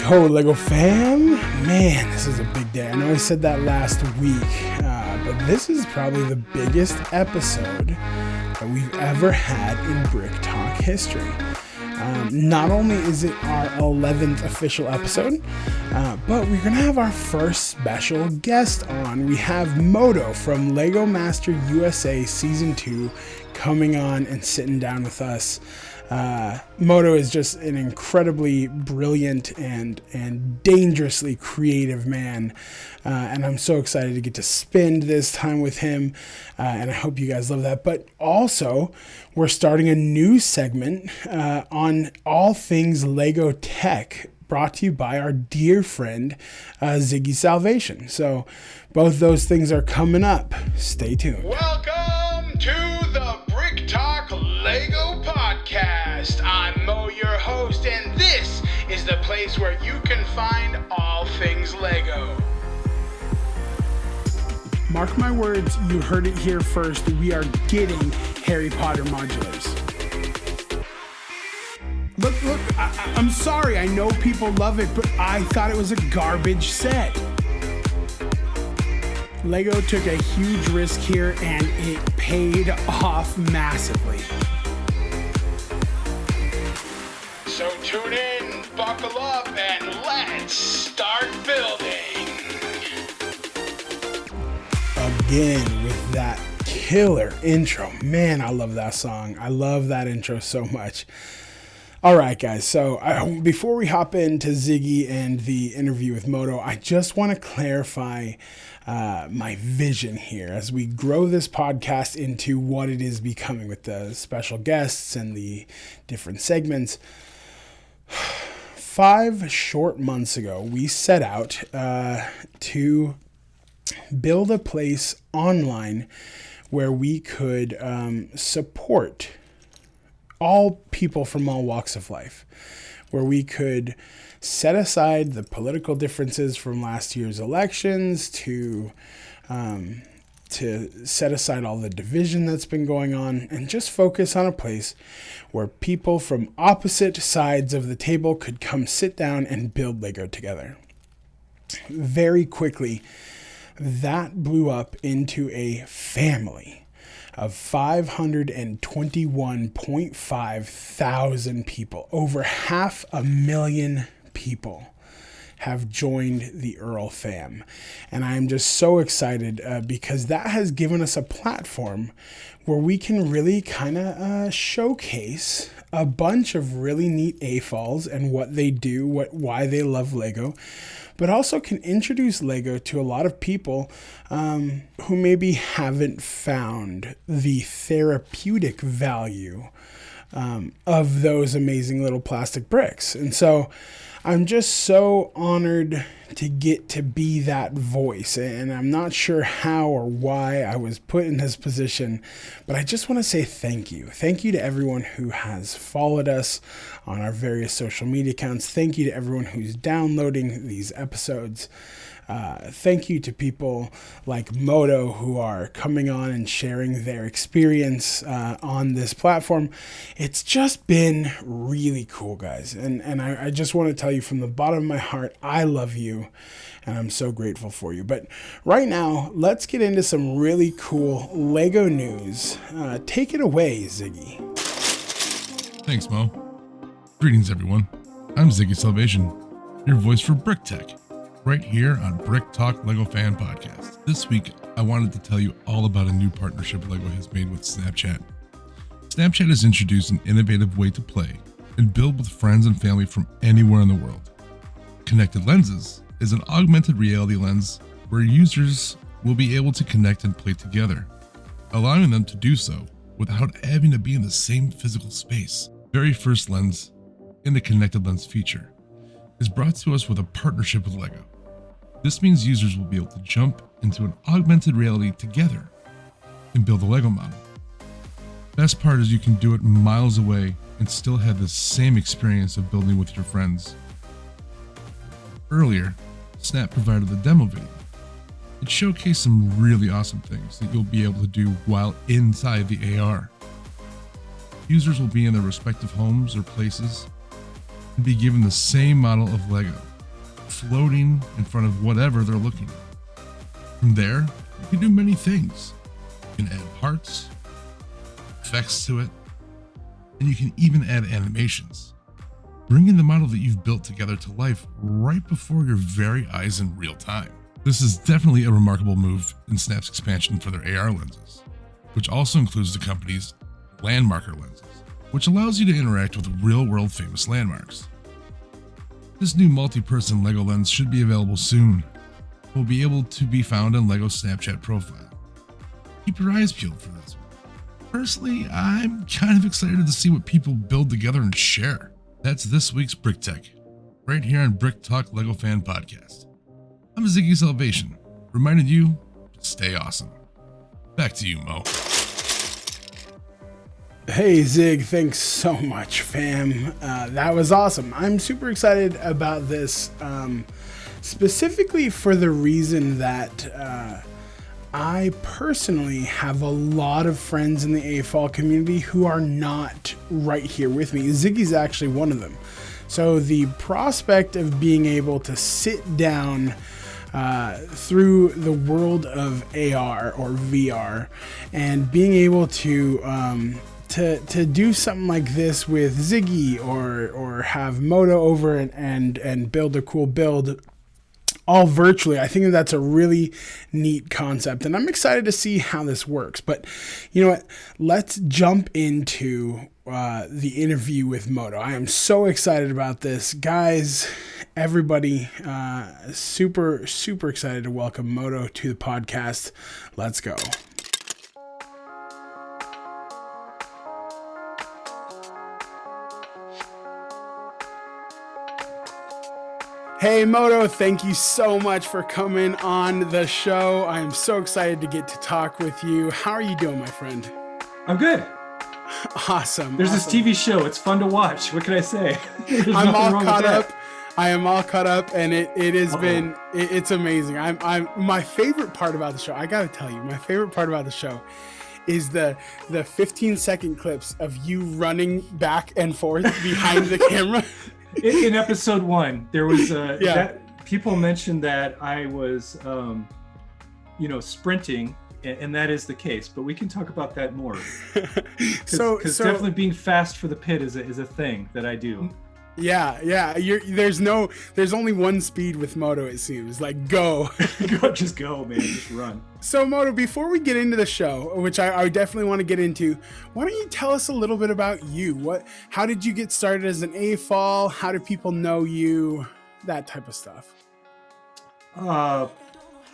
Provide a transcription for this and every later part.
go, LEGO fam! Man, this is a big day. I know I said that last week, but this is probably the biggest episode that we've ever had in Brick Talk history. Not only is it our 11th official episode, but we're going to have our first special guest on. We have Moto from LEGO Master USA Season 2 coming on and sitting down with us. Moto is just an incredibly brilliant and dangerously creative man, and I'm so excited to get to spend this time with him, and I hope you guys love that. But also, we're starting a new segment on all things LEGO tech, brought to you by our dear friend Ziggy Salvation. So both those things are coming up. Stay tuned. Welcome to the Brick Talk LEGO podcast. I'm Mo, your host, and this is the place where you can find all things LEGO. Mark my words, you heard it here first. We are getting Harry Potter modulars. Look, I'm sorry. I know people love it, but I thought it was a garbage set. LEGO took a huge risk here, and it paid off massively. So tune in, buckle up, and let's start building. Again with that killer intro. Man, I love that song. I love that intro so much. All right, guys. So before we hop into Ziggy and the interview with Moto, I just want to clarify my vision here as we grow this podcast into what it is becoming with the special guests and the different segments. 5 short months ago, we set out to build a place online where we could support all people from all walks of life, where we could set aside the political differences from last year's elections to set aside all the division that's been going on and just focus on a place where people from opposite sides of the table could come sit down and build LEGO together. Very quickly, that blew up into a family of 521.5 thousand people. Over 500,000 people have joined the Earle fam. And I am just so excited because that has given us a platform where we can really kind of showcase a bunch of really neat AFOLs and what they do, why they love LEGO, but also can introduce LEGO to a lot of people who maybe haven't found the therapeutic value of those amazing little plastic bricks. And so I'm just so honored to get to be that voice, and I'm not sure how or why I was put in this position, but I just want to say thank you. Thank you to everyone who has followed us on our various social media accounts. Thank you to everyone who's downloading these episodes. Thank you to people like Moto who are coming on and sharing their experience on this platform. It's just been really cool, guys. And I just want to tell you from the bottom of my heart, I love you and I'm so grateful for you. But right now, let's get into some really cool LEGO news. Take it away, Ziggy. Thanks, Mo. Greetings, everyone. I'm Ziggy Salvation, your voice for Brick Tech, right here on Brick Talk LEGO Fan Podcast. This week, I wanted to tell you all about a new partnership LEGO has made with Snapchat. Snapchat has introduced an innovative way to play and build with friends and family from anywhere in the world. Connected Lenses is an augmented reality lens where users will be able to connect and play together, allowing them to do so without having to be in the same physical space. Very first lens in the Connected Lens feature is brought to us with a partnership with LEGO. This means users will be able to jump into an augmented reality together and build a LEGO model. Best part is you can do it miles away and still have the same experience of building with your friends. Earlier, Snap provided a demo video. It showcased some really awesome things that you'll be able to do while inside the AR. Users will be in their respective homes or places and be given the same model of LEGO floating in front of whatever they're looking at. From there, you can do many things. You can add parts, effects to it, and you can even add animations, bringing the model that you've built together to life right before your very eyes in real time. This is definitely a remarkable move in Snap's expansion for their AR lenses, which also includes the company's landmarker lenses, which allows you to interact with real-world famous landmarks. This new multi-person LEGO lens should be available soon. It will be able to be found on LEGO's Snapchat profile. Keep your eyes peeled for this one. Personally, I'm kind of excited to see what people build together and share. That's this week's Brick Tech, right here on Brick Talk LEGO Fan Podcast. I'm Ziggy Salvation, reminding you to stay awesome. Back to you, Mo. Hey Zig, thanks so much, fam. That was awesome. I'm super excited about this, specifically for the reason that I personally have a lot of friends in the AFOL community who are not right here with me. Ziggy's actually one of them. So the prospect of being able to sit down through the world of AR or VR and being able to do something like this with Ziggy or have Moto over and build a cool build all virtually. I think that's a really neat concept, and I'm excited to see how this works. But you know what? Let's jump into the interview with Moto. I am so excited about this, guys. Everybody, super excited to welcome Moto to the podcast. Let's go. Hey Moto, thank you so much for coming on the show. I'm so excited to get to talk with you. How are you doing, my friend? I'm good. Awesome. There's this TV show. It's fun to watch. What can I say? I'm all caught up. I am all caught up, and it has been, it's amazing. I'm my favorite part about the show, I gotta tell you, my favorite part about the show is the 15-second clips of you running back and forth behind the camera. In episode 1, there was that people mentioned that I was, sprinting, and that is the case. But we can talk about that more. Because definitely being fast for the pit is a thing that I do. Yeah. There's only one speed with Moto. It seems like go. Just go, man. Just run. So Moto, before we get into the show, which I definitely want to get into, why don't you tell us a little bit about you? How did you get started as an AFOL? How do people know you? That type of stuff.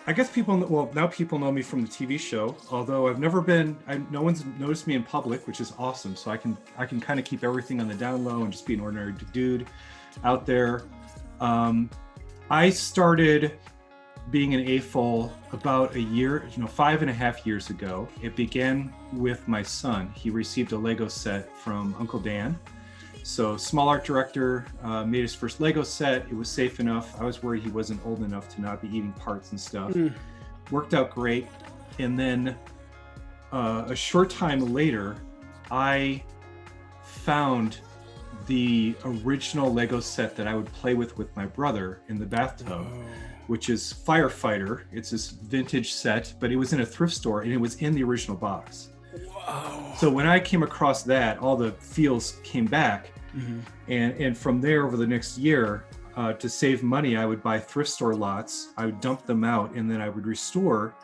I guess now people know me from the TV show, although no one's noticed me in public, which is awesome. So I can kind of keep everything on the down low and just be an ordinary dude out there. I started being an AFOL about 5.5 years ago. It began with my son. He received a Lego set from Uncle Dan. So small art director, made his first Lego set. It was safe enough. I was worried he wasn't old enough to not be eating parts and stuff. Worked out great. And then a short time later, I found the original Lego set that I would play with my brother in the bathtub, which is Firefighter. It's this vintage set, but it was in a thrift store and it was in the original box. Wow. So when I came across that, all the feels came back. And from there, over the next year, to save money, I would buy thrift store lots. I would dump them out, and then I would restore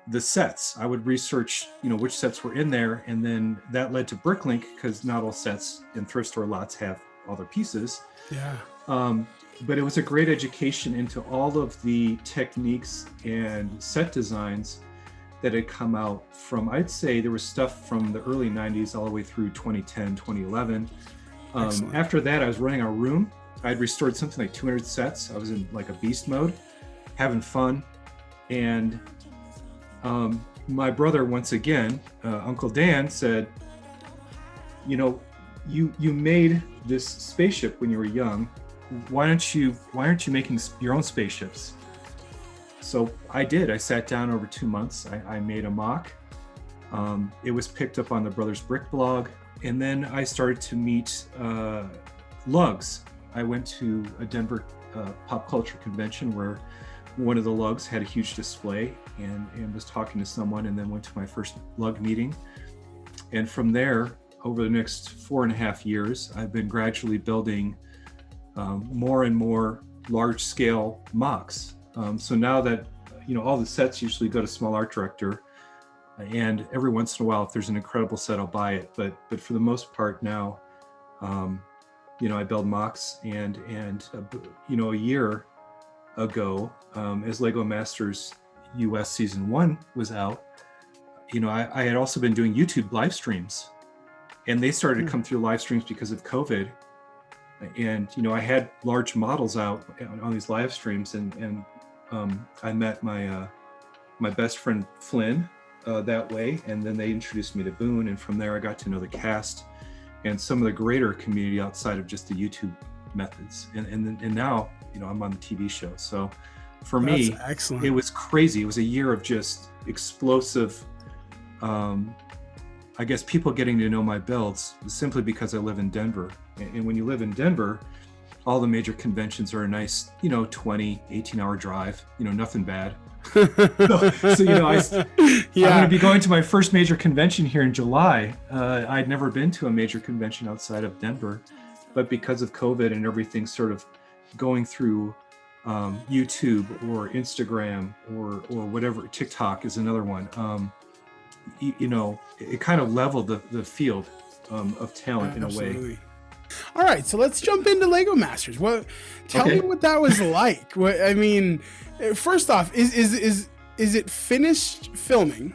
the sets. I would research, which sets were in there, and then that led to Bricklink, because not all sets in thrift store lots have all their pieces. Yeah. But it was a great education into all of the techniques and set designs that had come out from, I'd say there was stuff from the early 90s all the way through 2010, 2011. After that, I was running our room. I'd restored something like 200 sets. I was in like a beast mode, having fun. And my brother, once again, Uncle Dan, said, you made this spaceship when you were young. Why aren't you making your own spaceships? So I did. I sat down over 2 months. I made a mock. It was picked up on the Brothers Brick blog. And then I started to meet lugs. I went to a Denver pop culture convention where one of the lugs had a huge display and was talking to someone, and then went to my first lug meeting. And from there, over the next 4.5 years, I've been gradually building more and more large scale mocks. So now that, all the sets usually go to small art director, and every once in a while, if there's an incredible set, I'll buy it. But for the most part now, I build mocks, and a year ago, as LEGO Masters US Season 1 was out, I had also been doing YouTube live streams, and they started to come through live streams because of COVID. And, I had large models out on these live streams, and I met my best friend Flynn that way, and then they introduced me to Boone, and from there I got to know the cast and some of the greater community outside of just the YouTube methods. And now, I'm on the TV show. So for me, excellent. It was crazy. It was a year of just explosive, I guess, people getting to know my builds simply because I live in Denver. And when you live in Denver, all the major conventions are a nice, 20, 18-hour drive, nothing bad. so I'm going to be going to my first major convention here in July. I'd never been to a major convention outside of Denver, but because of COVID and everything sort of going through YouTube or Instagram or whatever, TikTok is another one, it kind of leveled the field of talent in a way. All right, so let's jump into LEGO Masters. Tell me what that was like. First off, is it finished filming?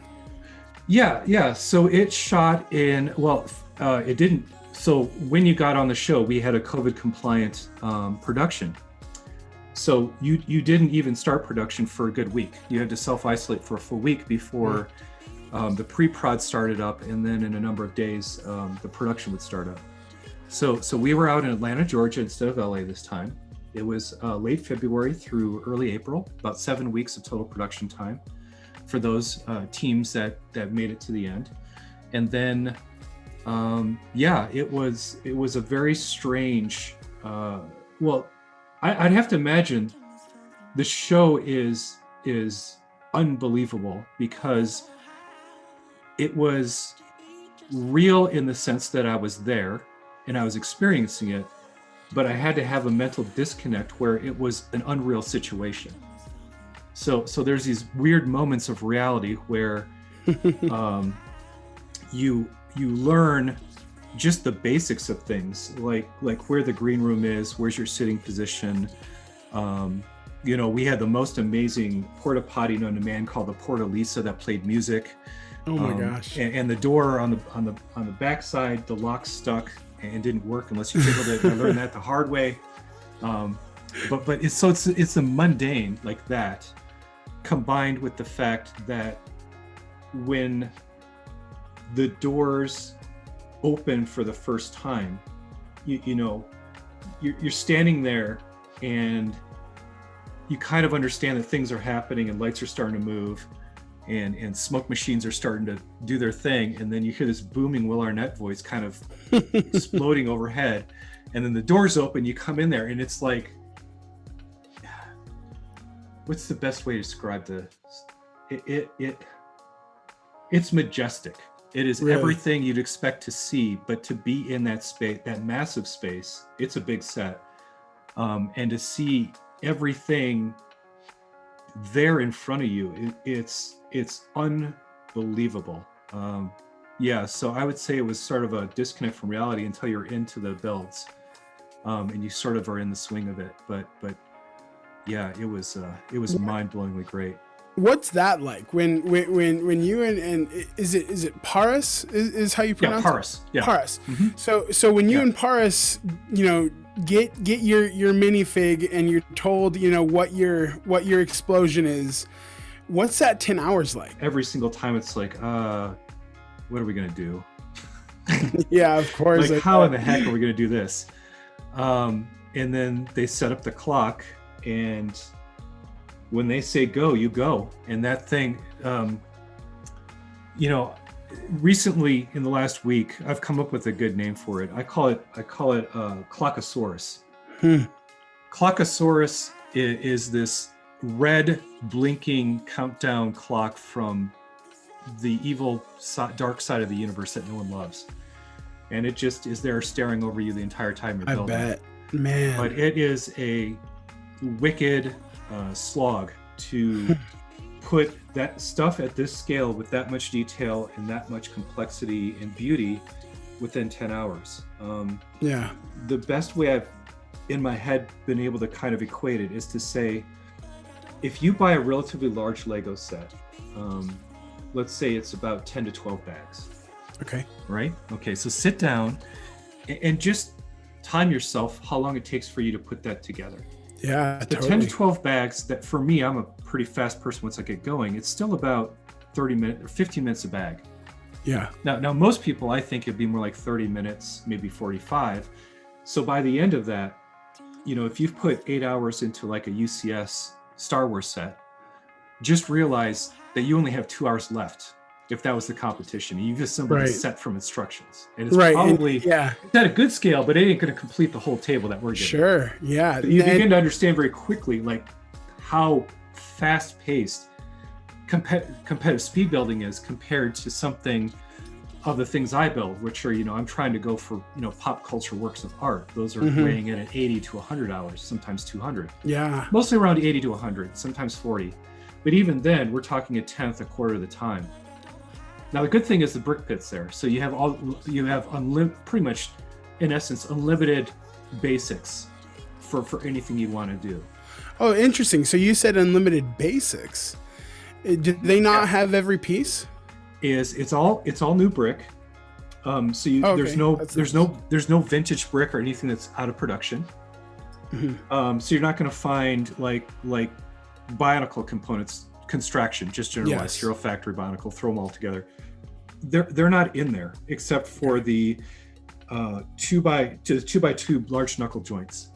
Yeah. So it shot in, it didn't. So when you got on the show, we had a COVID compliant production. So you didn't even start production for a good week. You had to self-isolate for a full week before the pre-prod started up, and then in a number of days, the production would start up. So we were out in Atlanta, Georgia instead of LA this time. It was late February through early April, about 7 weeks of total production time for those teams that made it to the end. And then, it was a very strange, I'd have to imagine the show is unbelievable because it was real in the sense that I was there and I was experiencing it, but I had to have a mental disconnect where it was an unreal situation. So there's these weird moments of reality where you learn just the basics of things, like where the green room is, where's your sitting position. We had the most amazing porta potty known to man called the Porta Lisa that played music. Oh my gosh! And the door on the back side, the lock stuck and didn't work unless you jiggled it. I learned that the hard way. But it's the mundane like that, combined with the fact that when the doors open for the first time, you're standing there and you kind of understand that things are happening and lights are starting to move and smoke machines are starting to do their thing, and then you hear this booming Will Arnett voice kind of exploding overhead, and then the doors open, you come in there, and it's like, what's the best way to describe it's majestic. It is really everything you'd expect to see, but to be in that space, that massive space, it's a big set, and to see everything there in front of you, it's unbelievable. So I would say it was sort of a disconnect from reality until you're into the builds, and you sort of are in the swing of it. But yeah, it was mind-blowingly great. What's that like when you and is it Paris is how you pronounce Paris. it? Yeah, Paris. Mm-hmm. So when you and Paris, get your minifig and you're told, what your explosion is, what's that 10 hours like? Every single time it's like, what are we gonna do? Yeah, of course. Like, how in the heck are we gonna do this? And then they set up the clock, and when they say go, you go. And that thing, recently in the last week, I've come up with a good name for it. I call it Clockosaurus. Clockosaurus is this red blinking countdown clock from the evil dark side of the universe that no one loves, and it just is there staring over you the entire time you're building. I bet, man. But it is a wicked slog to put that stuff at this scale with that much detail and that much complexity and beauty within 10 hours. Yeah. The best way I've in my head been able to kind of equate it is to say, if you buy a relatively large Lego set, let's say it's about 10 to 12 bags. Okay. Right? Okay, so sit down and just time yourself how long it takes for you to put that together. Yeah, The totally. 10 to 12 bags, that for me, I'm a pretty fast person once I get going, it's still about 30 minutes or 15 minutes a bag. Yeah. Now most people, I think it'd be more like 30 minutes, maybe 45. So by the end of that, if you've put 8 hours into like a UCS Star Wars set, just realize that you only have 2 hours left. If that was the competition, you've assembled a set from instructions, and it's probably it's at a good scale, but it ain't going to complete the whole table that we're getting. Sure, yeah. But you begin to understand very quickly, like how fast-paced competitive speed building is compared to something of the things I build, which are I'm trying to go for pop culture works of art. Those are weighing in at 80 to 100 hours, sometimes 200. Yeah, mostly around 80 to 100, sometimes 40. But even then, we're talking a tenth, a quarter of the time. Now the good thing is the brick pit's there, so you have pretty much, in essence, unlimited basics for anything you want to do. Oh, interesting. So you said unlimited basics. Did they not have every piece? It's all new brick. So there's no vintage brick or anything that's out of production. Mm-hmm. So you're not going to find like Bionicle components, construction, just generalized Hero Factory Bionicle, throw them all together. They're not in there except for the 2x2 large knuckle joints.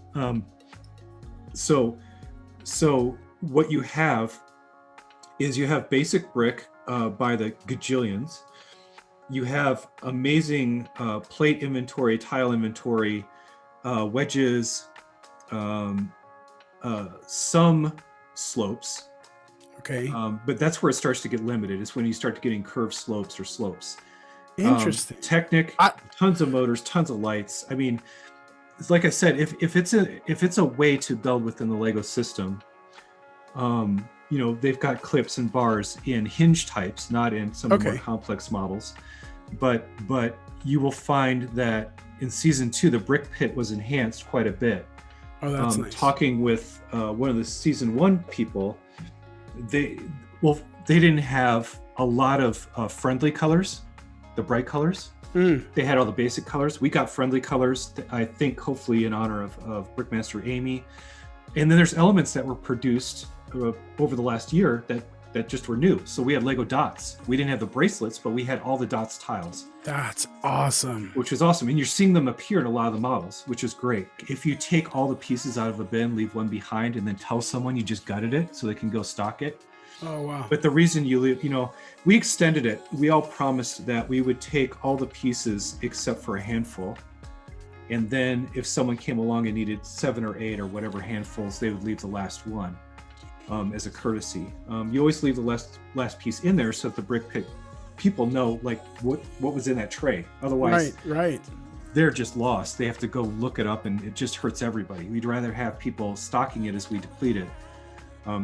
So what you have is you have basic brick by the gajillions. You have amazing plate inventory, tile inventory, wedges, some slopes. Okay. But that's where it starts to get limited. It's when you start getting curved slopes or slopes. Interesting. Technic, tons of motors, tons of lights. I mean, like I said, if it's a way to build within the Lego system, they've got clips and bars in hinge types, not in some more complex models. But you will find that in season 2, the brick pit was enhanced quite a bit. Oh, that's nice. Talking with one of the season 1 people, they didn't have a lot of friendly colors, the bright colors. They had all the basic colors. We got friendly colors, I think, hopefully in honor of Brickmaster Amy. And then there's elements that were produced over the last year that just were new. So we had Lego dots. We didn't have the bracelets, but we had all the dots tiles. That's awesome. Which is awesome. And you're seeing them appear in a lot of the models, which is great. If you take all the pieces out of a bin, leave one behind, and then tell someone you just gutted it so they can go stock it. Oh, wow. But the reason you leave, we extended it. We all promised that we would take all the pieces except for a handful. And then if someone came along and needed 7 or 8 or whatever handfuls, they would leave the last one as a courtesy. You always leave the last piece in there so that the brick pit people know like what was in that tray. Otherwise, right. They're just lost. They have to go look it up, and it just hurts everybody. We'd rather have people stocking it as we deplete it.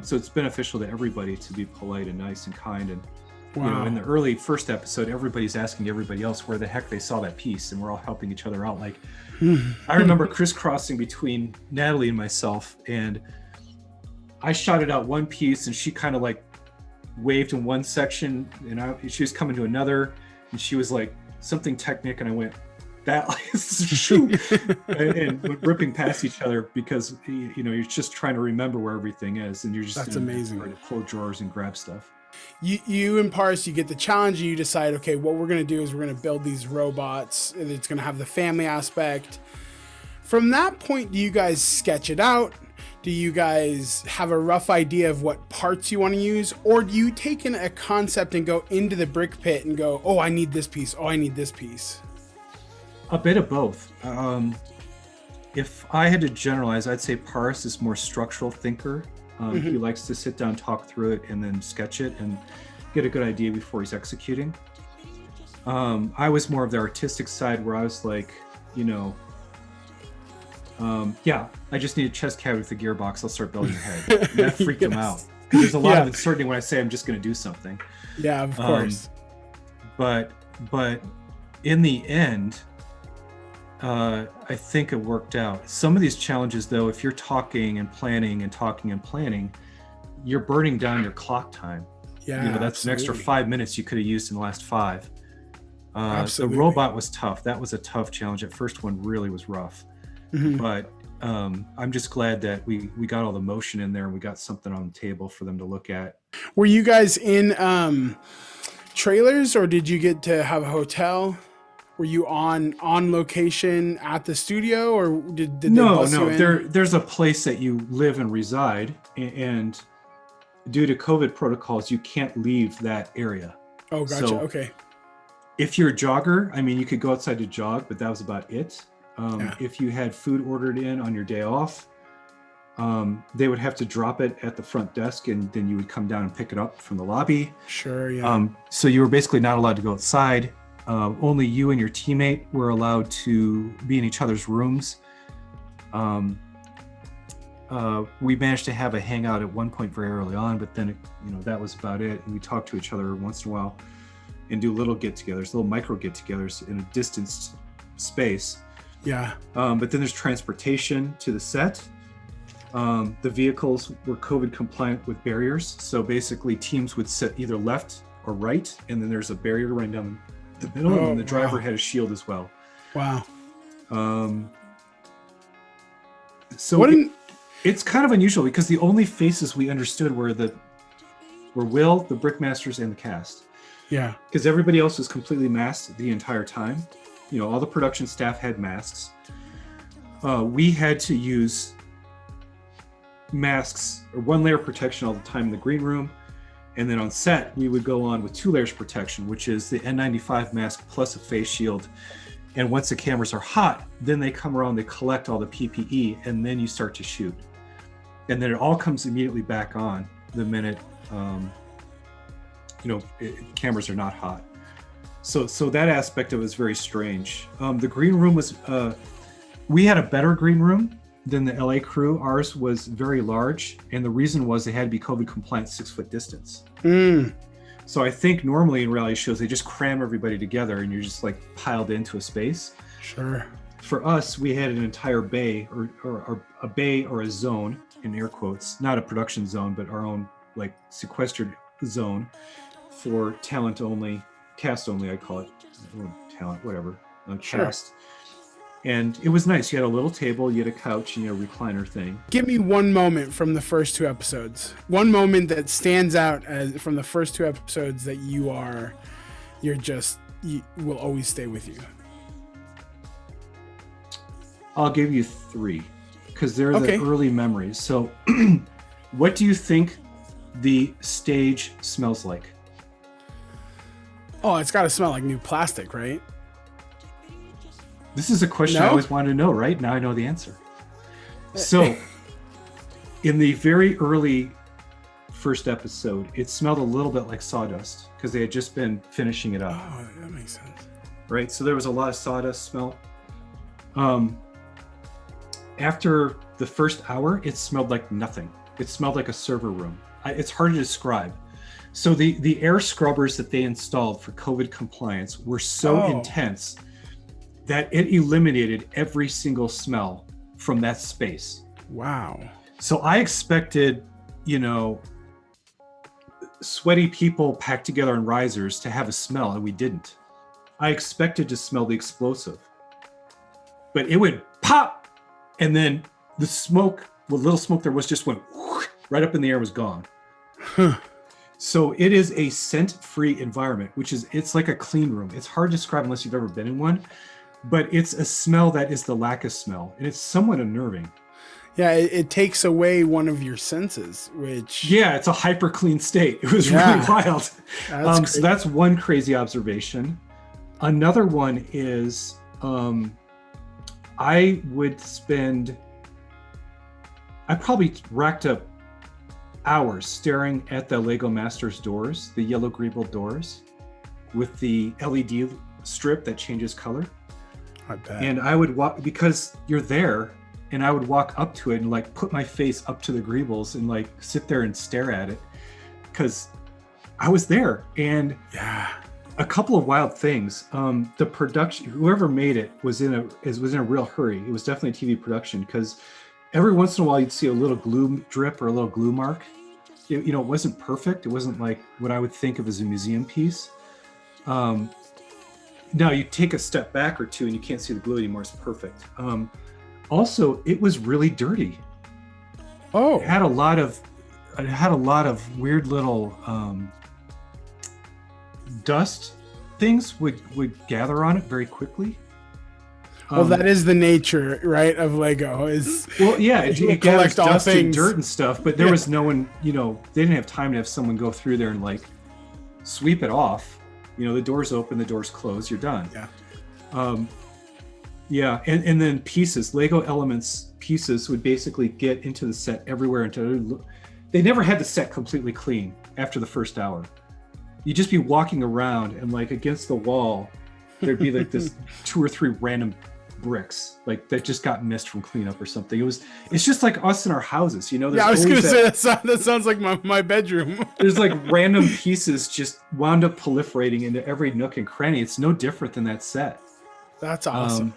So it's beneficial to everybody to be polite and nice and kind. And in the early first episode, everybody's asking everybody else where the heck they saw that piece, and we're all helping each other out. Like, I remember crisscrossing between Natalie and myself, and I shouted out one piece, and she kind of like waved in one section, and she was coming to another, and she was like something Technic, and I went, that shoot, and we're ripping past each other because you're just trying to remember where everything is, and you're just that's amazing. To pull drawers and grab stuff. You and Parse, you get the challenge, and you decide, okay, what we're going to do is we're going to build these robots, and it's going to have the family aspect. From that point, do you guys sketch it out? Do you guys have a rough idea of what parts you want to use? Or do you take in a concept and go into the brick pit and go, oh, I need this piece. Oh, I need this piece. A bit of both. if I had to generalize, I'd say Paris is more structural thinker. He likes to sit down, talk through it, and then sketch it and get a good idea before he's executing. I was more of the artistic side, where I was like, I just need a chest cavity with a gearbox. I'll start building your head. And that freaked him out. Because there's a lot of uncertainty when I say I'm just going to do something. Yeah, of course. But in the end, I think it worked out. Some of these challenges, though, if you're talking and planning and talking and planning, you're burning down your clock time. Yeah, that's an extra 5 minutes you could have used in the last 5. The robot was tough. That was a tough challenge. That first one really was rough. But I'm just glad that we got all the motion in there and we got something on the table for them to look at. Were you guys in trailers, or did you get to have a hotel? Were you on location at the studio, or did they bus you in? There's a place that you live and reside, and due to COVID protocols, you can't leave that area. Oh, gotcha. So okay. If you're a jogger, you could go outside to jog, but that was about it. If you had food ordered in on your day off, they would have to drop it at the front desk, and then you would come down and pick it up from the lobby. Sure, yeah. So you were basically not allowed to go outside. Only you and your teammate were allowed to be in each other's rooms. We managed to have a hangout at one point very early on, but then that was about it. And we talked to each other once in a while and do little get-togethers, little micro get-togethers in a distanced space. Yeah. But then there's transportation to the set. The vehicles were COVID compliant with barriers. So basically teams would sit either left or right, and then there's a barrier running down the middle, and the driver had a shield as well. Wow. So it's kind of unusual, because the only faces we understood were Will, the Brickmasters, and the cast. Yeah. Because everybody else was completely masked the entire time. All the production staff had masks. We had to use masks, or 1 layer of protection all the time in the green room. And then on set, we would go on with 2 layers of protection, which is the N95 mask plus a face shield. And once the cameras are hot, then they come around, they collect all the PPE, and then you start to shoot. And then it all comes immediately back on the minute, cameras are not hot. So that aspect of it was very strange. The green room was, we had a better green room than the LA crew. Ours was very large, and the reason was they had to be COVID compliant 6-foot distance. So I think normally in reality shows they just cram everybody together and you're just like piled into a space. Sure. For us, we had an entire bay or a bay or a zone, in air quotes, not a production zone, but our own like sequestered zone for talent only, cast only, I call it. Talent, whatever, cast. And it was nice. You had a little table, you had a couch, and you had a recliner thing. Give me one moment from the first 2 episodes. One moment that stands out from the first 2 episodes that you will always stay with you. I'll give you 3, because they're the early memories. So what do you think the stage smells like? Oh, it's got to smell like new plastic, right? This is a question I always wanted to know, right? Now I know the answer. So, in the very early first episode, it smelled a little bit like sawdust, because they had just been finishing it up. Oh, that makes sense. Right? So there was a lot of sawdust smell. After the first hour, it smelled like nothing. It smelled like a server room. It's hard to describe. So the air scrubbers that they installed for COVID compliance were so intense that it eliminated every single smell from that space. Wow. So I expected, sweaty people packed together in risers to have a smell, and we didn't. I expected to smell the explosive. But it would pop, and then the smoke, the little smoke there was, just went right up in the air, was gone. So it is a scent-free environment, it's like a clean room. It's hard to describe unless you've ever been in one. But it's a smell that is the lack of smell, and it's somewhat unnerving. Yeah, it takes away one of your senses, which... Yeah, it's a hyper clean state. It was really wild. So that's one crazy observation. Another one is I probably racked up hours staring at the Lego Master's doors, the yellow greeble doors with the LED strip that changes color. I bet. And I would walk, because you're there, and I would walk up to it and like put my face up to the greebles and like sit there and stare at it because I was there. And yeah, a couple of wild things. The production, whoever made it was in a real hurry. It was definitely a TV production because every once in a while you'd see a little glue drip or a little glue mark. It wasn't perfect. It wasn't like what I would think of as a museum piece. Now you take a step back or two and you can't see the glue anymore. It's perfect. Also, it was really dirty. Oh, It had a lot of weird little dust things would gather on it very quickly. Well, that is the nature, right, of Lego. Is It gathers collect all dust and things. dirt and stuff, but there was no one. They didn't have time to have someone go through there and like sweep it off. The doors open, the doors close, you're done. Yeah. And then pieces, Lego elements pieces would basically get into the set everywhere until they never had the set completely clean after the first hour. You'd just be walking around and like against the wall, there'd be like this 2 or 3 random bricks like that just got missed from cleanup or something. It's just like us in our houses, there's I was gonna always say that sounds like my bedroom. there's like random pieces just wound up proliferating into every nook and cranny. It's no different than that set. That's awesome.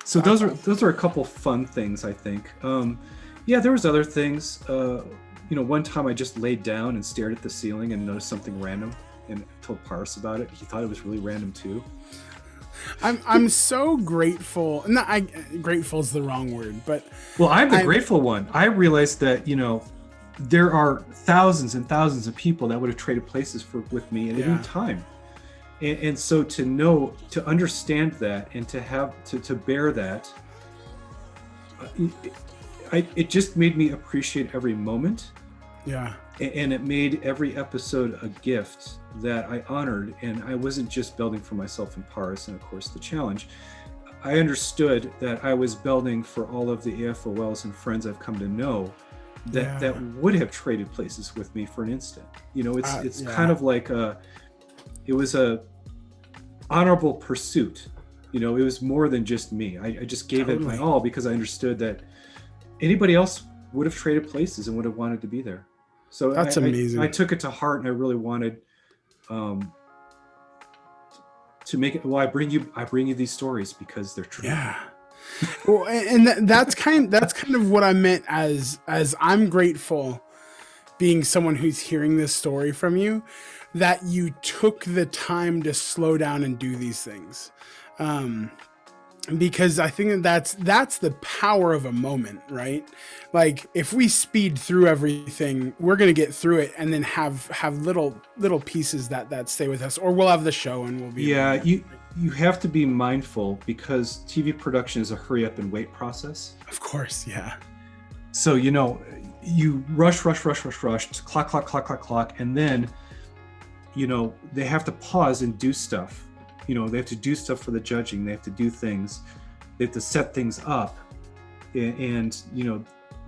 So those are a couple fun things, I think. There was other things. One time I just laid down and stared at the ceiling and noticed something random and told Paris about it. He thought it was really random too. I'm so grateful. Grateful is the wrong word, but I'm the grateful one. I realized that there are thousands and thousands of people that would have traded places with me at any time. And so to understand that and to have to bear that, it just made me appreciate every moment. Yeah. And it made every episode a gift that I honored. And I wasn't just building for myself and Paris and of course the challenge. I understood that I was building for all of the AFOLs and friends I've come to know that would have traded places with me for an instant. It's kind of like it was a honorable pursuit. It was more than just me. I just gave it my all because I understood that anybody else would have traded places and would have wanted to be there. So that's amazing. I took it to heart and I really wanted to make it. Well, I bring you these stories because they're true. Yeah. Well, and that's kind of what I meant as I'm grateful being someone who's hearing this story from you, that you took the time to slow down and do these things. Because I think that's the power of a moment, right? Like if we speed through everything, we're going to get through it and then have little pieces that stay with us, or we'll have the show and we'll be. Yeah. You have to be mindful because TV production is a hurry up and wait process. Of course. Yeah. So, you rush, clock. And then, they have to pause and do stuff. They have to do stuff for the judging. They have to do things. They have to set things up. And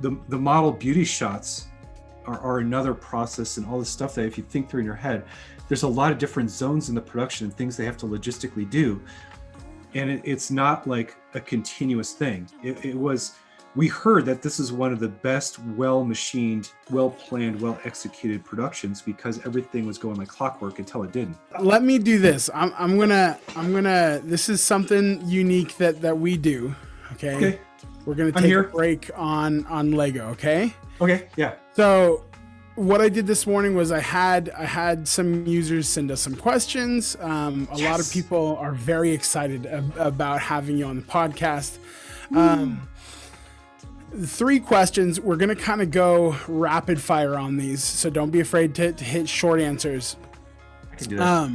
the model beauty shots are another process, and all this stuff that if you think through in your head, there's a lot of different zones in the production and things they have to logistically do. And it's not like a continuous thing. We heard that this is one of the best, well-machined, well-planned, well-executed productions because everything was going like clockwork until it didn't. Let me do this. I'm gonna. This is something unique that we do. Okay. We're gonna take a break on Lego. Okay. Okay. Yeah. So, what I did this morning was I had some users send us some questions. A lot of people are very excited about having you on the podcast. 3 questions. We're going to kind of go rapid fire on these, so don't be afraid to hit short answers. I can do that.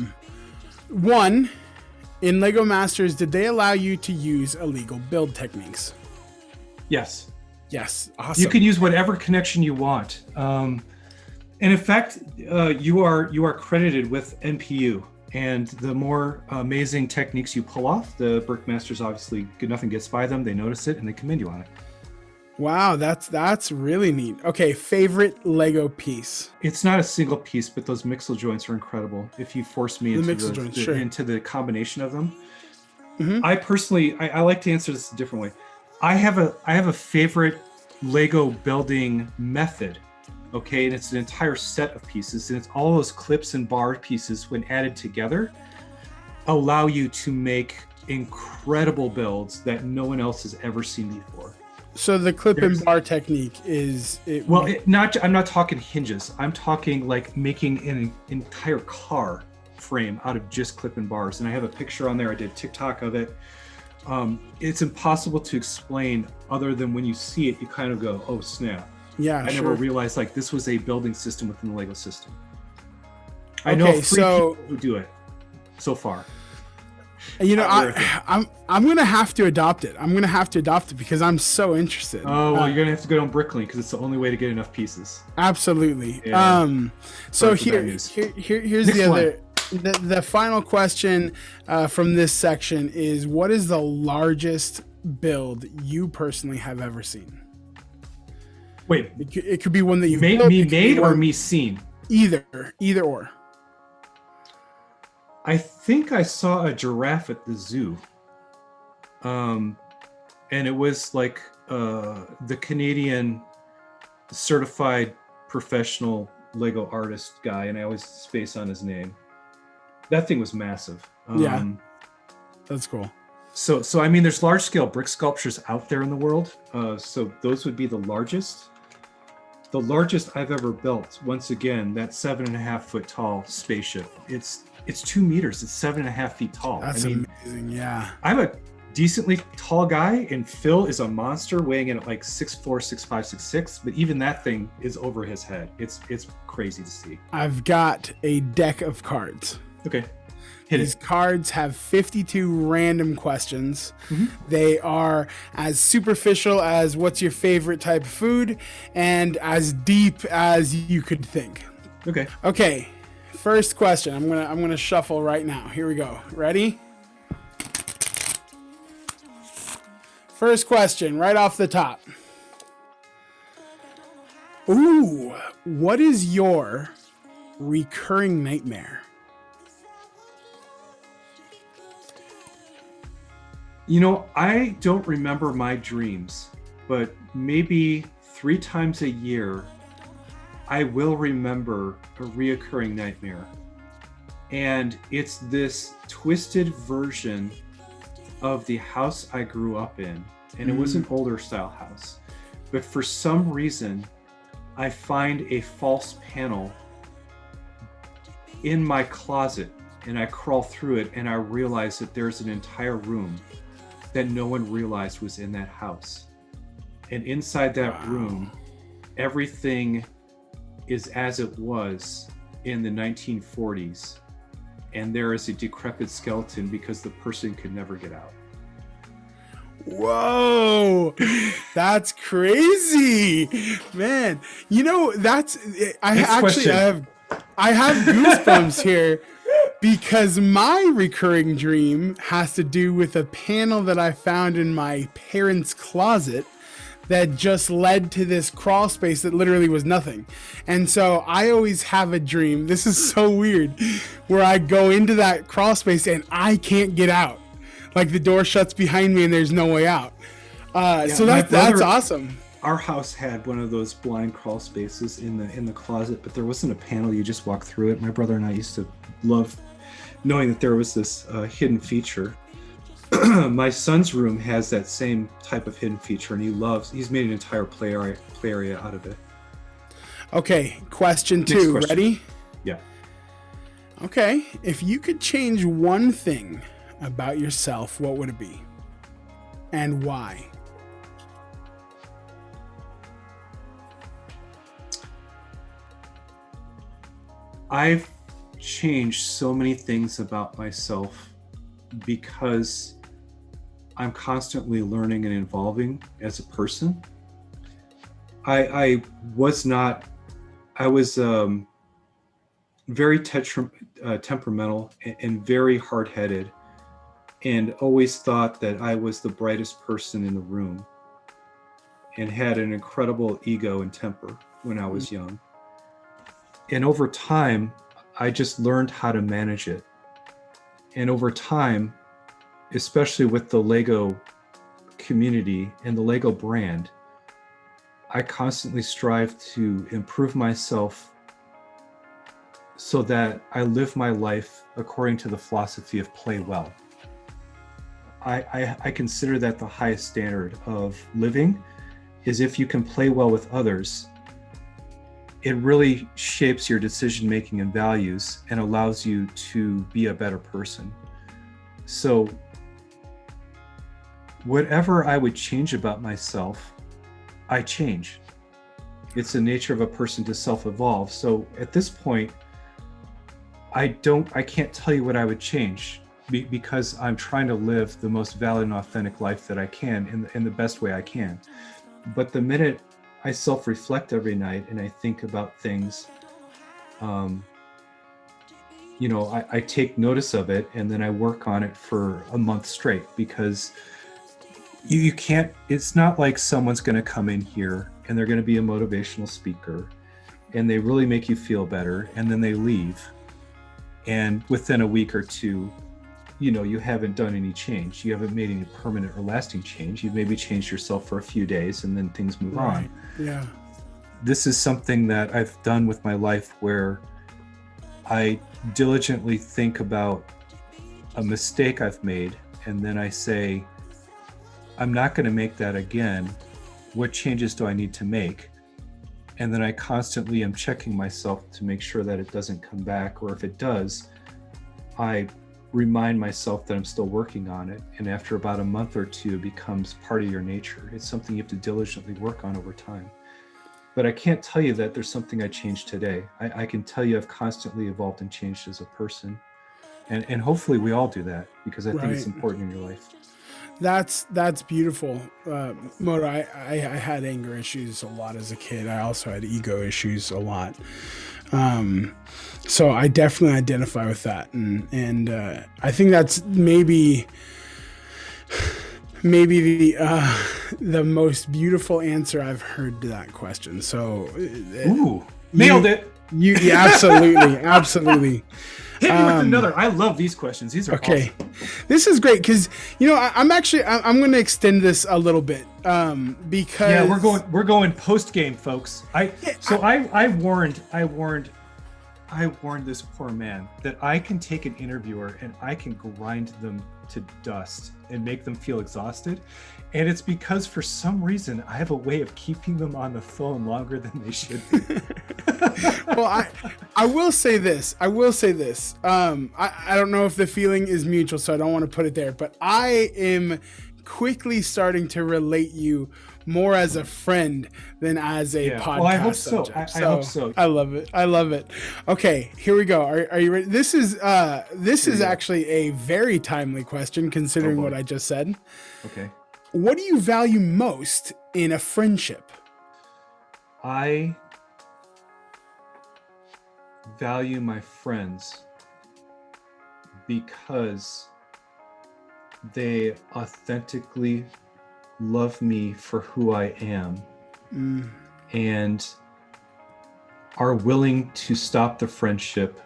1, in LEGO Masters, did they allow you to use illegal build techniques? Yes. Yes. Awesome. You can use whatever connection you want. And in fact, you are credited with NPU And the more amazing techniques you pull off, the Brickmasters obviously, nothing gets by them. They notice it and they commend you on it. Wow, that's really neat. Okay, favorite Lego piece. It's not a single piece, but those mixel joints are incredible. If you force me into the combination of them. I personally, I like to answer this a different way. I have a favorite Lego building method. Okay, and it's an entire set of pieces, and it's all those clips and bar pieces when added together allow you to make incredible builds that no one else has ever seen before. So the clip and bar technique is I'm not talking hinges. I'm talking like making an entire car frame out of just clip and bars, and I have a picture on there. I did TikTok of it. It's impossible to explain other than when you see it, you kind of go, oh snap. Yeah, I never realized like this was a building system within the Lego system. I Okay, know 3 so- people who do it so far. You know, Not worth it. I'm gonna have to adopt it. I'm gonna have to adopt it because I'm so interested. Oh well, you're gonna have to go down Bricklink because it's the only way to get enough pieces. Absolutely. Yeah. So Sorry for bad news. here's Next the one. other. The final question from this section is: what is the largest build you personally have ever seen? Wait, It could be one that you've me built, it could be made or one- me seen? Either or. I think I saw a giraffe at the zoo. And it was like the Canadian certified professional Lego artist guy, and I always space on his name. That thing was massive. Yeah. That's cool. So I mean, there's large scale brick sculptures out there in the world. So those would be the largest. The largest I've ever built, once again, that 7.5 foot tall spaceship. It's 2 meters. It's 7.5 feet tall. That's amazing. Yeah. I'm a decently tall guy, and Phil is a monster weighing in at like 6'4", 6'5", 6'6", but even that thing is over his head. It's crazy to see. I've got a deck of cards. Okay. Hit These it. cards have 52 random questions. Mm-hmm. They are as superficial as what's your favorite type of food and as deep as you could think. Okay. Okay, first question. I'm gonna shuffle right now. Here we go. Ready? First question, right off the top. Ooh, what is your recurring nightmare? You know, I don't remember my dreams, but maybe 3 times a year, I will remember a reoccurring nightmare. And it's this twisted version of the house I grew up in. And it was an older style house. But for some reason, I find a false panel in my closet, and I crawl through it, and I realize that there's an entire room that no one realized was in that house. And inside that room, everything is as it was in the 1940s. And there is a decrepit skeleton because the person could never get out. Whoa, that's crazy, man. You know, I have goosebumps here because my recurring dream has to do with a panel that I found in my parents' closet that just led to this crawl space that literally was nothing. And so I always have a dream, this is so weird, where I go into that crawl space and I can't get out. Like the door shuts behind me and there's no way out. So that's awesome. Our house had one of those blind crawl spaces in the closet, but there wasn't a panel. You just walk through it. My brother and I used to love knowing that there was this hidden feature. My son's room has that same type of hidden feature, and he's made an entire play area out of it. Okay, question 2. Ready? Yeah. Okay, if you could change one thing about yourself, what would it be? And why? I've changed so many things about myself because I'm constantly learning and evolving as a person. I was very temperamental and very hard-headed, and always thought that I was the brightest person in the room, and had an incredible ego and temper when I was young. And over time, I just learned how to manage it. And over time, especially with the Lego community and the Lego brand, I constantly strive to improve myself so that I live my life according to the philosophy of play well. I consider that the highest standard of living is if you can play well with others, it really shapes your decision-making and values and allows you to be a better person. So whatever I would change about myself, I change. It's the nature of a person to self-evolve. So at this point, I can't tell you what I would change because I'm trying to live the most valid and authentic life that I can in the best way I can. But the minute I self-reflect every night and I think about things, I take notice of it and then I work on it for a month straight, because you can't, it's not like someone's going to come in here and they're going to be a motivational speaker and they really make you feel better and then they leave. And within a week or two, you haven't done any change. You haven't made any permanent or lasting change. You've maybe changed yourself for a few days and then things move on. Yeah. This is something that I've done with my life, where I diligently think about a mistake I've made and then I say, I'm not going to make that again. What changes do I need to make? And then I constantly am checking myself to make sure that it doesn't come back, or if it does, I remind myself that I'm still working on it. And after about a month or two, it becomes part of your nature. It's something you have to diligently work on over time. But I can't tell you that there's something I changed today. I can tell you I've constantly evolved and changed as a person. And hopefully we all do that, because I think it's important in your life. That's beautiful. Moto, I had anger issues a lot as a kid. I also had ego issues a lot. So I definitely identify with that. And I think that's maybe the most beautiful answer I've heard to that question. So nailed it. You absolutely, absolutely. Hit me with another. I love these questions. These are okay. Awesome. This is great because I'm going to extend this a little bit because we're going post game, folks. I warned this poor man that I can take an interviewer and I can grind them to dust and make them feel exhausted. And it's because for some reason I have a way of keeping them on the phone longer than they should be. Well, I will say this. I don't know if the feeling is mutual, so I don't want to put it there, but I am quickly starting to relate you more as a friend than as a podcast. Well, I hope subject. so. I hope so. I love it. Okay, here we go. Are you ready? This is actually a very timely question considering what I just said. Okay. What do you value most in a friendship? I value my friends because they authentically love me for who I am and are willing to stop the friendship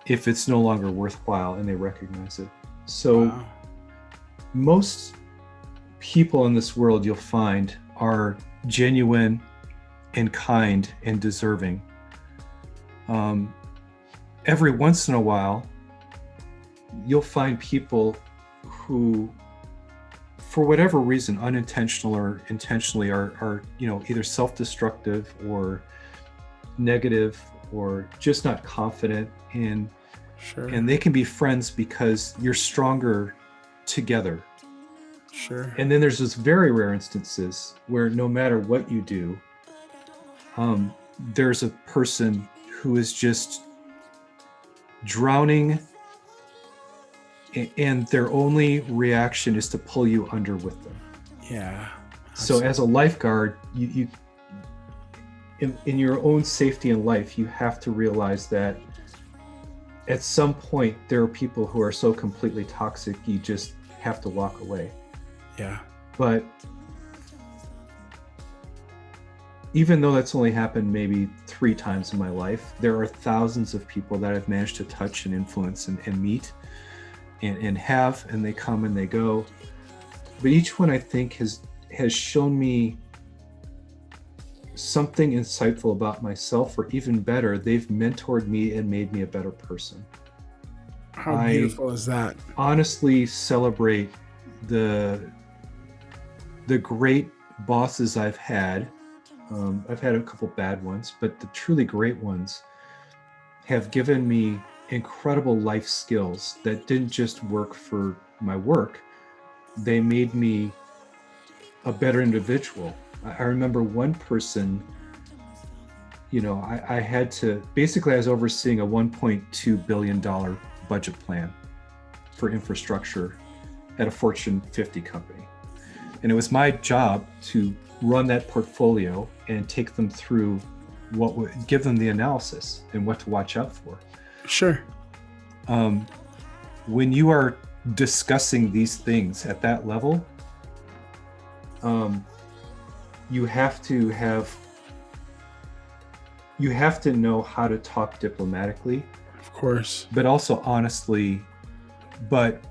if it's no longer worthwhile and they recognize it. So most people in this world you'll find are genuine and kind and deserving. Every once in a while, you'll find people who, for whatever reason, unintentional or intentionally, are either self-destructive or negative or just not confident. And they can be friends because you're stronger together. Sure. And then there's this very rare instances where no matter what you do, there's a person who is just drowning and their only reaction is to pull you under with them. Yeah. So as a lifeguard, in your own safety in life, you have to realize that at some point there are people who are so completely toxic, you just have to walk away. Yeah. But even though that's only happened maybe 3 times in my life, there are thousands of people that I've managed to touch and influence and meet and have, and they come and they go. But each one, I think, has shown me something insightful about myself, or even better, they've mentored me and made me a better person. How beautiful is that? Honestly celebrate the great bosses I've had. I've had a couple bad ones, but the truly great ones have given me incredible life skills that didn't just work for my work. They made me a better individual. I remember one person, I had to, basically I was overseeing a $1.2 billion budget plan for infrastructure at a Fortune 50 company. And it was my job to run that portfolio and take them through what would give them the analysis and what to watch out for. Sure. When you are discussing these things at that level, you have to know how to talk diplomatically, Of course. but also honestly, but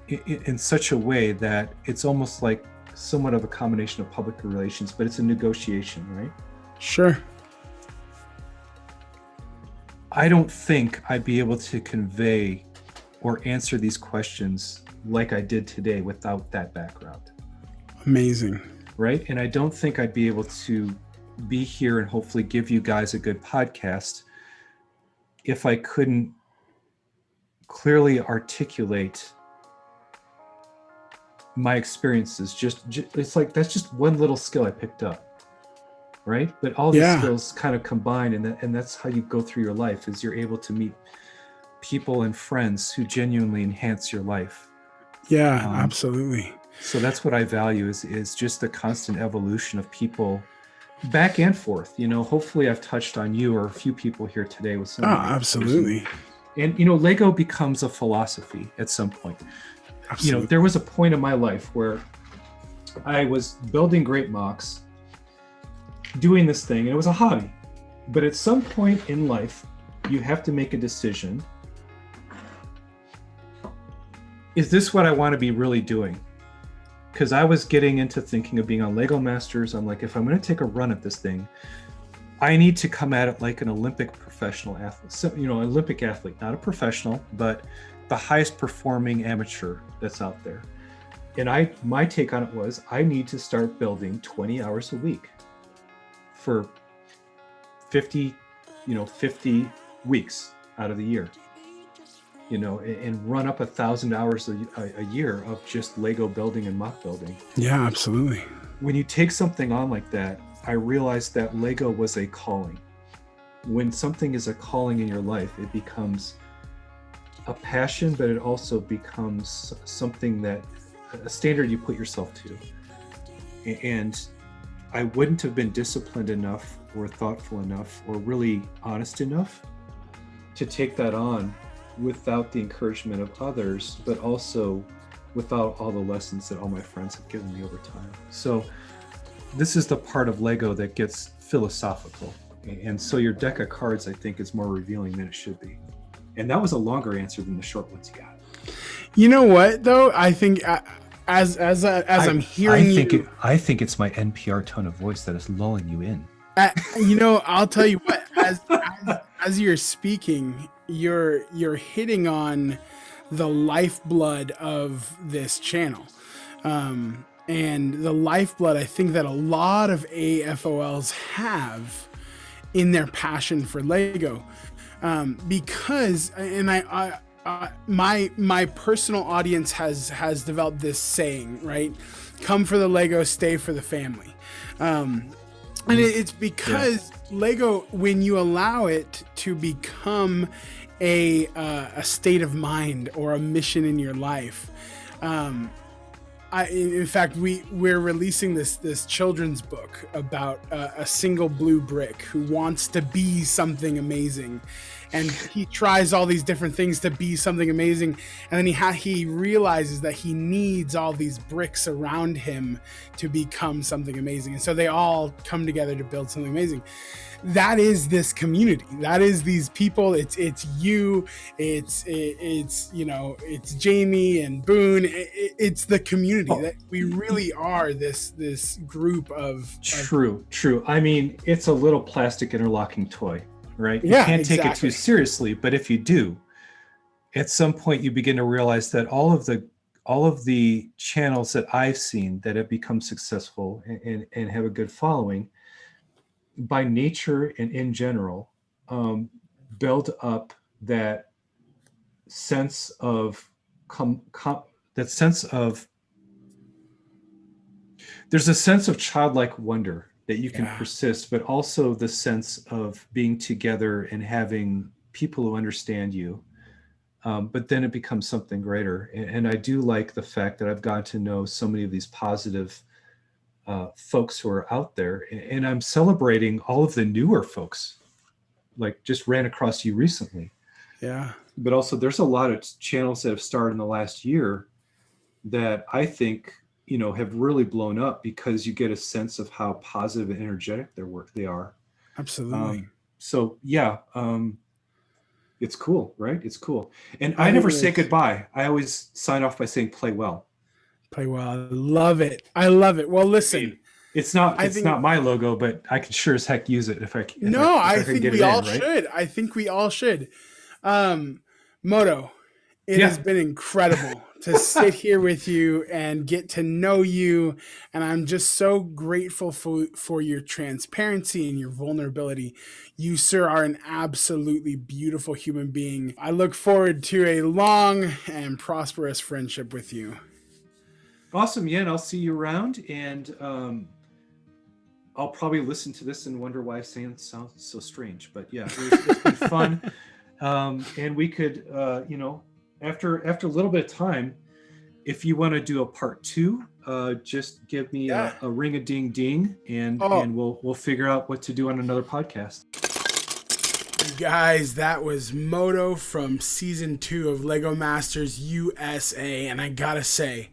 in such a way that it's almost like somewhat of a combination of public relations, but it's a negotiation, right? Sure. I don't think I'd be able to convey or answer these questions like I did today without that background. Amazing. Right? And I don't think I'd be able to be here and hopefully give you guys a good podcast if I couldn't clearly articulate my experiences. Just it's like that's just one little skill I picked up, right? But all these skills kind of combine, and that's how you go through your life, is you're able to meet people and friends who genuinely enhance your life. Yeah, absolutely. So that's what I value is just the constant evolution of people back and forth. Hopefully I've touched on you or a few people here today with some. Absolutely. And Lego becomes a philosophy at some point. Absolutely. There was a point in my life where I was building great mocks, doing this thing, and it was a hobby. But at some point in life, you have to make a decision. Is this what I want to be really doing? Because I was getting into thinking of being on LEGO Masters. I'm like, if I'm going to take a run at this thing, I need to come at it like an Olympic professional athlete. So, Olympic athlete, not a professional, but the highest performing amateur that's out there. And my take on it was, I need to start building 20 hours a week for 50 weeks out of the year. And run up 1,000 hours a year of just Lego building and mock building. Yeah, absolutely. When you take something on like that, I realized that Lego was a calling. When something is a calling in your life, it becomes a passion, but it also becomes something that, a standard you put yourself to. And I wouldn't have been disciplined enough or thoughtful enough or really honest enough to take that on without the encouragement of others, but also without all the lessons that all my friends have given me over time. So this is the part of Lego that gets philosophical. And so your deck of cards, I think, is more revealing than it should be. And that was a longer answer than the short ones you got. You know what, though? I think as I'm hearing I think it's my NPR tone of voice that is lulling you in. I'll tell you what, as you're speaking, you're hitting on the lifeblood of this channel. And the lifeblood, I think, that a lot of AFOLs have in their passion for Lego. Because, and my personal audience has developed this saying, right? Come for the Lego, stay for the family. And it's because Lego, when you allow it to become a state of mind or a mission in your life, In fact, we're releasing this children's book about a single blue brick who wants to be something amazing, and he tries all these different things to be something amazing, and then he realizes that he needs all these bricks around him to become something amazing, and so they all come together to build something amazing. That is this community. That is these people. It's you. It's Jamie and Boone. It's the community that we really are. This group of True. I mean, it's a little plastic interlocking toy, right? You Yeah, can't take it exactly. too seriously, but if you do, at some point you begin to realize that all of the channels that I've seen that have become successful and have a good following, by nature and in general, build up that sense of there's a sense of childlike wonder that you can persist, but also the sense of being together and having people who understand you. But then it becomes something greater. And I do like the fact that I've gotten to know so many of these positive folks who are out there, and I'm celebrating all of the newer folks, like just ran across you recently. Yeah. But also there's a lot of channels that have started in the last year that I think, have really blown up because you get a sense of how positive and energetic they are. Absolutely. It's cool, right? It's cool. And I I never think it say is. goodbye. I always sign off by saying play well. Play well. I love it. Well, listen. It's not I think not my logo, but I can sure as heck use it if I can. I can think get we it all in, right? should. I think we all should. Moto, it has been incredible to sit here with you and get to know you. And I'm just so grateful for your transparency and your vulnerability. You, sir, are an absolutely beautiful human being. I look forward to a long and prosperous friendship with you. Awesome. Yeah, and I'll see you around. And I'll probably listen to this and wonder why I sound so strange. But yeah, it's been fun. And we could, after a little bit of time, if you want to do a part 2, just give me a ring a ding ding, and we'll figure out what to do on another podcast. Guys, that was Moto from season 2 of LEGO Masters USA, and I gotta say,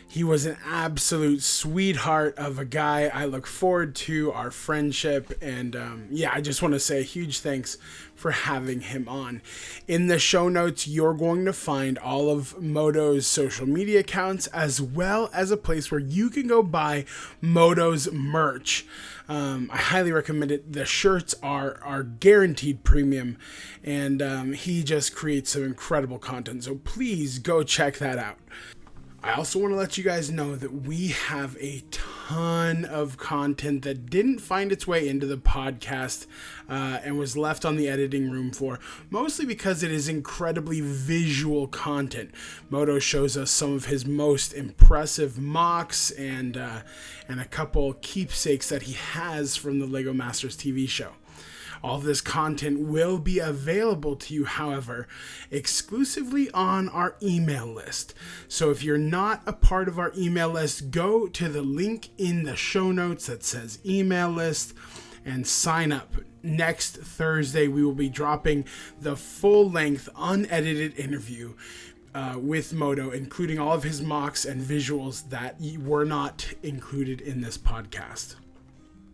he was an absolute sweetheart of a guy. I look forward to our friendship, and I just want to say a huge thanks for having him on. In the show notes, you're going to find all of Moto's social media accounts, as well as a place where you can go buy Moto's merch. I highly recommend it. The shirts are guaranteed premium, and he just creates some incredible content. So please go check that out. I also want to let you guys know that we have a ton of content that didn't find its way into the podcast and was left on the editing room floor, mostly because it is incredibly visual content. Moto shows us some of his most impressive mocks and a couple keepsakes that he has from the LEGO Masters TV show. All of this content will be available to you, however, exclusively on our email list. So if you're not a part of our email list, go to the link in the show notes that says email list and sign up. Next Thursday, we will be dropping the full-length, unedited interview with Moto, including all of his mocks and visuals that were not included in this podcast.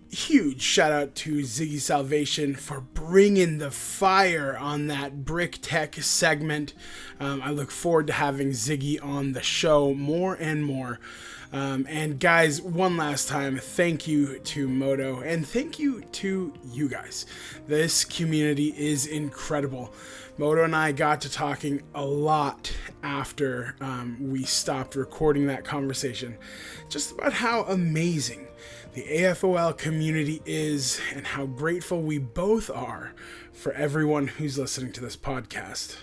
Huge shout out to Ziggy Salvation for bringing the fire on that Brick Tech segment. I look forward to having Ziggy on the show more and more. And guys, one last time, thank you to Moto, and thank you to you guys. This community is incredible. Moto and I got to talking a lot after we stopped recording that conversation, just about how amazing the AFOL community is and how grateful we both are for everyone who's listening to this podcast.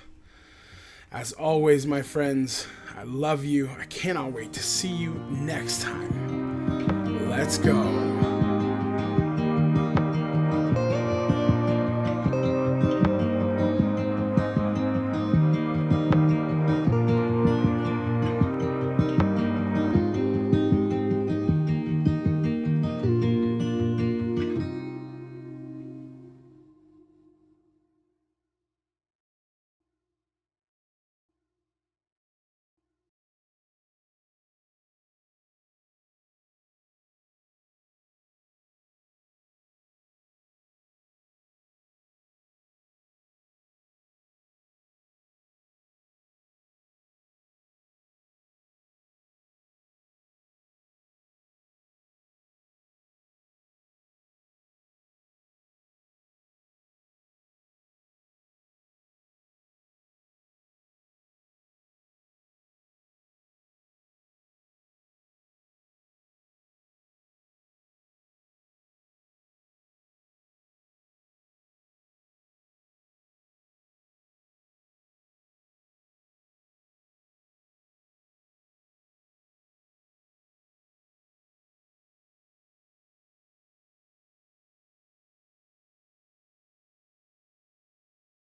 As always, my friends, I love you. I cannot wait to see you next time. Let's go.